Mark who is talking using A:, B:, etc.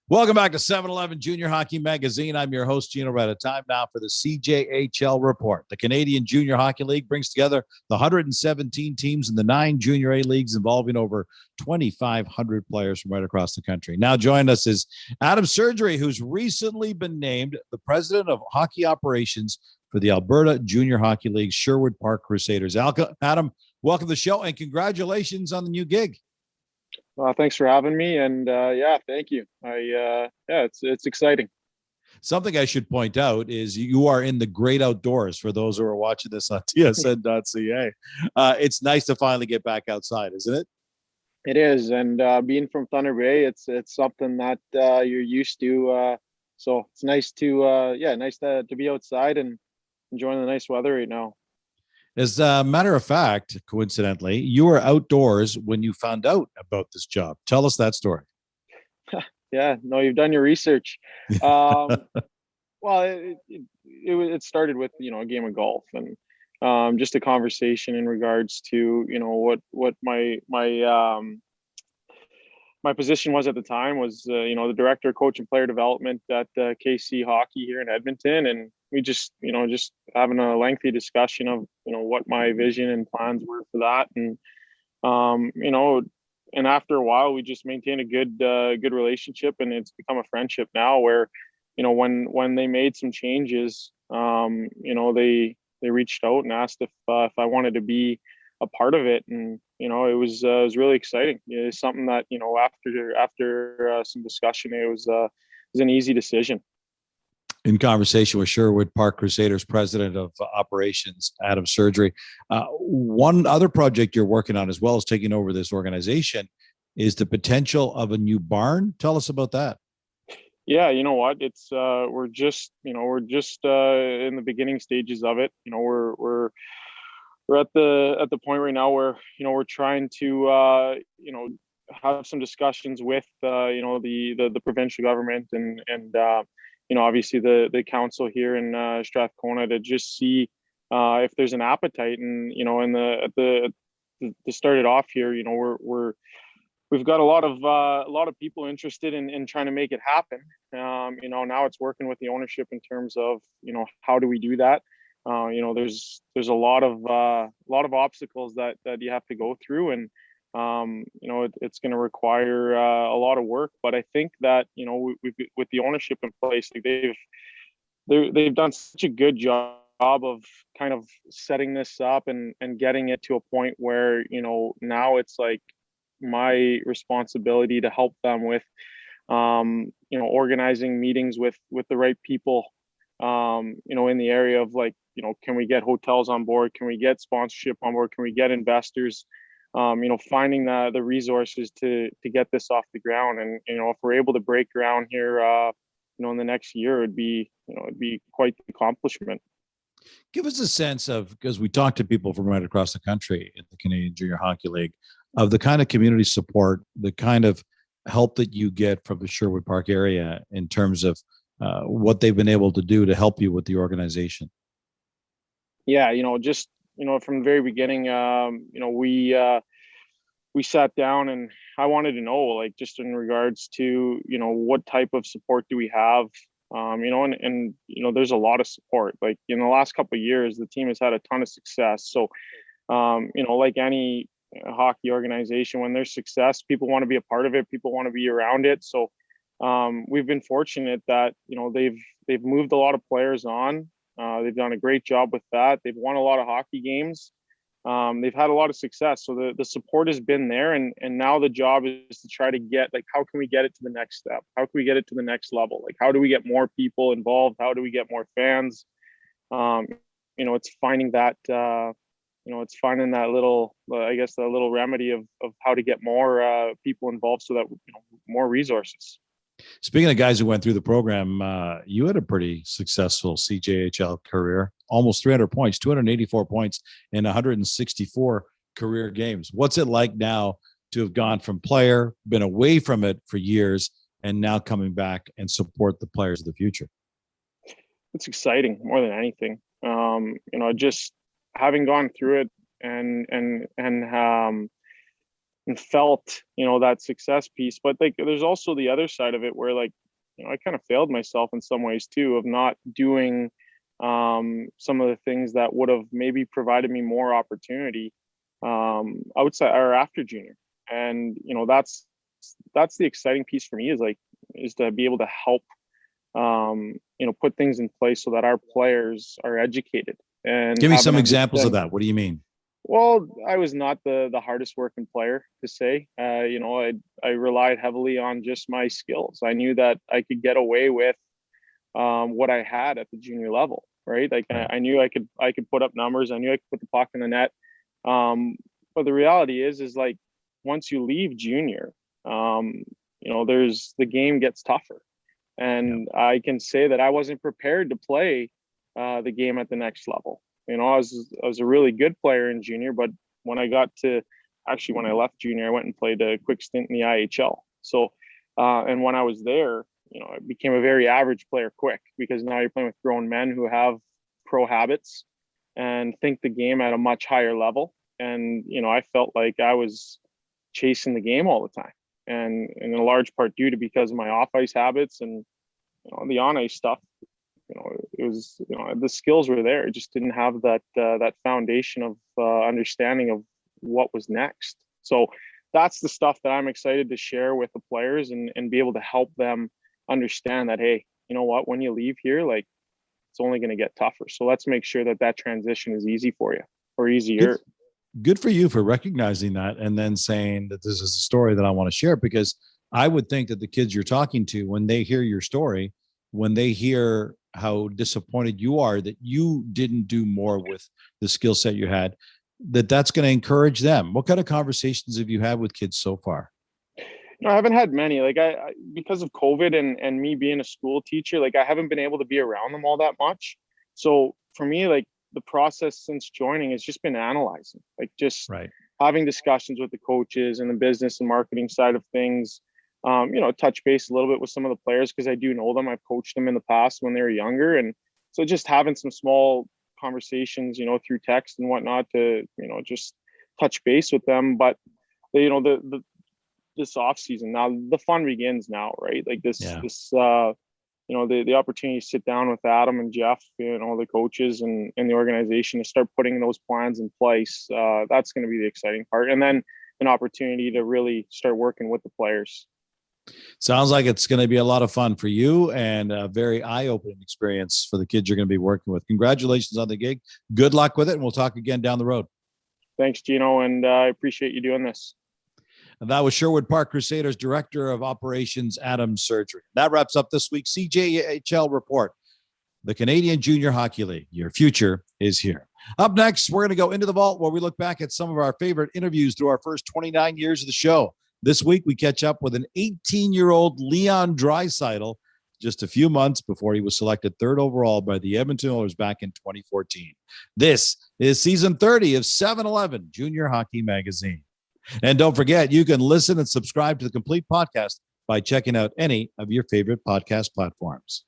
A: Welcome back to 7-Eleven Junior Hockey Magazine. I'm your host, Gino Reda. Time now for the CJHL Report. The Canadian Junior Hockey League brings together the 117 teams in the 9 Junior A leagues involving over 2,500 players from right across the country. Now joining us is Adam Sergerie, who's recently been named the president of hockey operations for the Alberta Junior Hockey League Sherwood Park Crusaders. Adam, welcome to the show and congratulations on the new gig.
B: Thanks for having me, and thank you. It's exciting.
A: Something I should point out is you are in the great outdoors. For those who are watching this on TSN.ca, it's nice to finally get back outside, isn't it?
B: It is, and being from Thunder Bay, it's something that you're used to. So it's nice to be outside and enjoying the nice weather right now.
A: As a matter of fact, coincidentally, you were outdoors when you found out about this job. Tell us that story.
B: Yeah, no, you've done your research. Well, it started with a game of golf and just a conversation in regards to what my position was at the time was the director of coach and player development at KC Hockey here in Edmonton, and we just having a lengthy discussion of what my vision and plans were for that, and and after a while we just maintained a good relationship, and it's become a friendship now where when they made some changes, they reached out and asked if I wanted to be a part of it, and it was really exciting. It's something that after some discussion, it was an easy decision.
A: In conversation with Sherwood Park Crusaders president of operations, Adam Sergerie, one other project you're working on, as well as taking over this organization, is the potential of a new barn. Tell us about that.
B: Yeah, you know what? It's we're just in the beginning stages of it. We're at the point right now where we're trying to have some discussions with the provincial government and obviously the council here in Strathcona to just see if there's an appetite, and to start it off here, we've got a lot of people interested in trying to make it happen. Now it's working with the ownership in terms of how do we do that. There's a lot of obstacles that you have to go through, and it's going to require a lot of work. But I think that we've with the ownership in place, they've done such a good job of kind of setting this up and getting it to a point where now it's like my responsibility to help them with organizing meetings with the right people in the area of can we get hotels on board, can we get sponsorship on board, can we get investors, finding the resources to get this off the ground. And if we're able to break ground here in the next year, it'd be quite the accomplishment.
A: Give us a sense of, because we talk to people from right across the country in the Canadian Junior Hockey League, of the kind of community support, the kind of help that you get from the Sherwood Park area in terms of what they've been able to do to help you with the organization.
B: Yeah, from the very beginning, we sat down and I wanted to know, just in regards to, what type of support do we have? And there's a lot of support. In the last couple of years, the team has had a ton of success. So, like any hockey organization, when there's success, people want to be a part of it. People want to be around it. So, we've been fortunate that, they've moved a lot of players on. They've done a great job with that. They've won a lot of hockey games. They've had a lot of success. So the support has been there. And now the job is to try to get, how can we get it to the next step? How can we get it to the next level? How do we get more people involved? How do we get more fans? It's finding that, it's finding that little, that little remedy of how to get more people involved so that, more resources.
A: Speaking of guys who went through the program, you had a pretty successful CJHL career, almost 300 points, 284 points in 164 career games. What's it like now to have gone from player, been away from it for years, and now coming back and support the players of the future?
B: It's exciting more than anything. Just having gone through it and and felt, that success piece. But like, there's also the other side of it where like, I kind of failed myself in some ways too, of not doing some of the things that would have maybe provided me more opportunity outside or after junior. And, that's the exciting piece for me is to be able to help, put things in place so that our players are educated. And
A: give me some examples of that. What do you mean?
B: Well, I was not the hardest working player to say. I relied heavily on just my skills. I knew that I could get away with what I had at the junior level, right? Like I knew I could put up numbers. I knew I could put the puck in the net. But the reality is like once you leave junior, the game gets tougher. And I can say that I wasn't prepared to play the game at the next level. I was a really good player in junior, but when I left junior, I went and played a quick stint in the AJHL. So, and when I was there, I became a very average player quick, because now you're playing with grown men who have pro habits and think the game at a much higher level. And, I felt like I was chasing the game all the time, and in a large part because of my off ice habits and, the on ice stuff. It was, the skills were there. It just didn't have that foundation of understanding of what was next. So that's the stuff that I'm excited to share with the players and be able to help them understand that, hey, you know what, when you leave here, like it's only going to get tougher. So let's make sure that transition is easy for you, or easier.
A: Good for you for recognizing that and then saying that this is a story that I want to share, because I would think that the kids you're talking to, when they hear your story, when they hear how disappointed you are that you didn't do more with the skill set you had, that's going to encourage them. What kind of conversations have you had with kids so far?
B: I haven't had many. Like I because of COVID and me being a school teacher, like I haven't been able to be around them all that much. So for me, like the process since joining has just been analyzing, like just having discussions with the coaches and the business and marketing side of things. Touch base a little bit with some of the players, because I do know them. I've coached them in the past when they were younger. And so just having some small conversations, through text and whatnot to, just touch base with them. But, this off season now, the fun begins now, right? Like the opportunity to sit down with Adam and Jeff, the coaches and the organization, to start putting those plans in place. That's going to be the exciting part. And then an opportunity to really start working with the players.
A: Sounds like it's going to be a lot of fun for you and a very eye-opening experience for the kids you're going to be working with. Congratulations on the gig. Good luck with it, and we'll talk again down the road.
B: Thanks, Gino, and I appreciate you doing this.
A: And that was Sherwood Park Crusaders Director of Operations, Adam Sergerie. That wraps up this week's CJHL Report, the Canadian Junior Hockey League. Your future is here. Up next, we're going to go into the vault, where we look back at some of our favorite interviews through our first 29 years of the show. This week, we catch up with an 18-year-old Leon Draisaitl, just a few months before he was selected 3rd overall by the Edmonton Oilers back in 2014. This is season 30 of 7-Eleven Junior Hockey Magazine. And don't forget, you can listen and subscribe to the complete podcast by checking out any of your favorite podcast platforms.